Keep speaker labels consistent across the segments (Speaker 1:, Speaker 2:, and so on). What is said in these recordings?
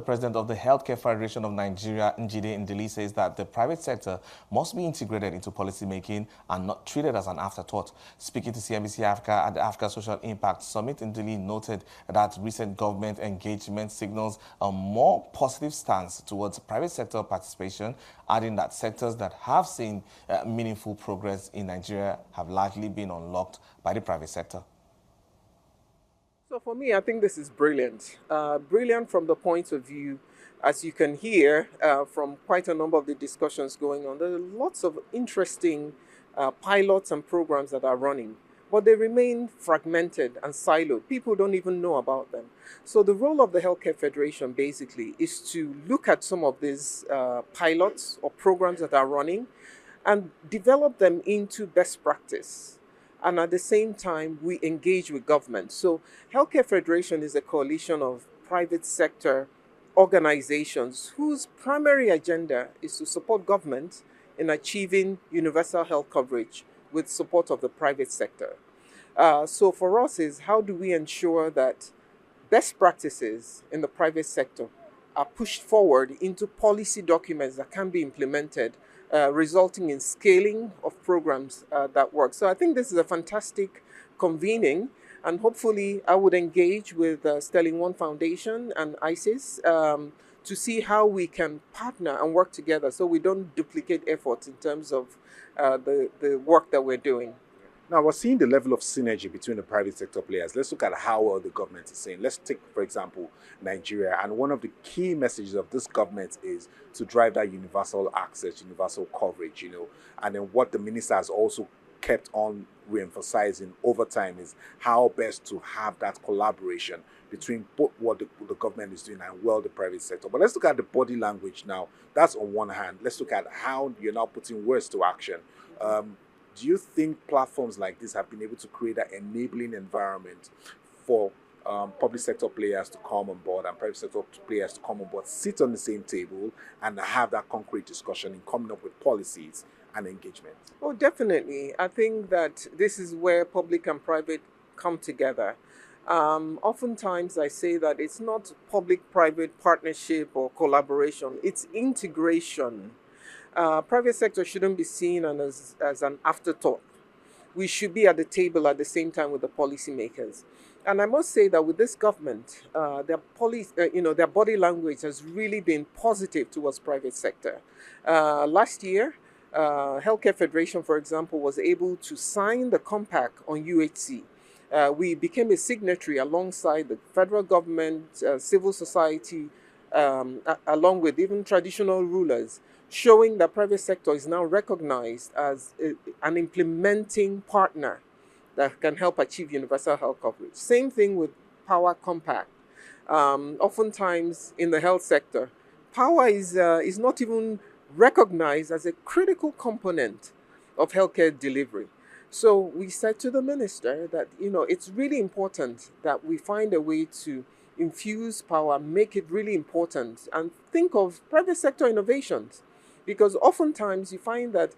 Speaker 1: president of the Healthcare Federation of Nigeria, Njide Ndili, says that the private sector must be integrated into policymaking and not treated as an afterthought. Speaking to CNBC Africa at the Africa Social Impact Summit, Ndili noted that recent government engagement signals a more positive stance towards private sector participation, adding that sectors that have seen meaningful progress in Nigeria have largely been unlocked by the private sector.
Speaker 2: So for me, I think this is brilliant. Brilliant from the point of view, as you can hear from quite a number of the discussions going on, there are lots of interesting pilots and programs that are running, but they remain fragmented and siloed. People don't even know about them. So the role of the Healthcare Federation basically is to look at some of these pilots or programs that are running and develop them into best practice. And at the same time, we engage with government. So Healthcare Federation is a coalition of private sector organizations whose primary agenda is to support government in achieving universal health coverage with support of the private sector. So for us is how do we ensure that best practices in the private sector are pushed forward into policy documents that can be implemented, resulting in scaling of programs that work. So I think this is a fantastic convening, and hopefully I would engage with Sterling One Foundation and ISIS to see how we can partner and work together so we don't duplicate efforts in terms of the work that we're doing.
Speaker 3: Now, we're seeing the level of synergy between the private sector players. Let's look at how well the government is saying. Let's take, for example, Nigeria. And one of the key messages of this government is to drive that universal access, universal coverage, And then what the minister has also kept on re-emphasizing over time is how best to have that collaboration between both what the government is doing and well the private sector. But let's look at the body language now. That's on one hand. Let's look at how you're now putting words to action. Do you think platforms like this have been able to create an enabling environment for public sector players to come on board and private sector players to come on board, sit on the same table and have that concrete discussion in coming up with policies and engagement?
Speaker 2: Oh, definitely. I think that this is where public and private come together. Oftentimes I say that it's not public-private partnership or collaboration, it's integration. Private sector shouldn't be seen as an afterthought. We should be at the table at the same time with the policymakers. And I must say that with this government, their body language has really been positive towards private sector. Last year, Healthcare Federation, for example, was able to sign the compact on UHC. We became a signatory alongside the federal government, civil society, along with even traditional rulers, showing that private sector is now recognized as an implementing partner that can help achieve universal health coverage. Same thing with Power Compact. Oftentimes in the health sector, power is not even recognized as a critical component of healthcare delivery. So we said to the minister that, it's really important that we find a way to infuse power, make it really important, and think of private sector innovations. Because oftentimes you find that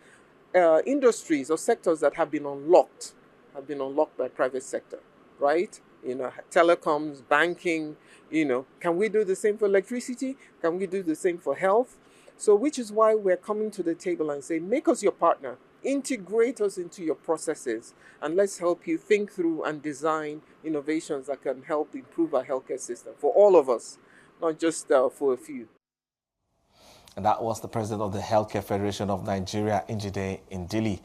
Speaker 2: industries or sectors that have been unlocked by private sector, right? Telecoms, banking, can we do the same for electricity? Can we do the same for health? So which is why we're coming to the table and say, make us your partner, integrate us into your processes, and let's help you think through and design innovations that can help improve our healthcare system for all of us, not just for a few.
Speaker 1: And that was the president of the Healthcare Federation of Nigeria, Njide Ndili.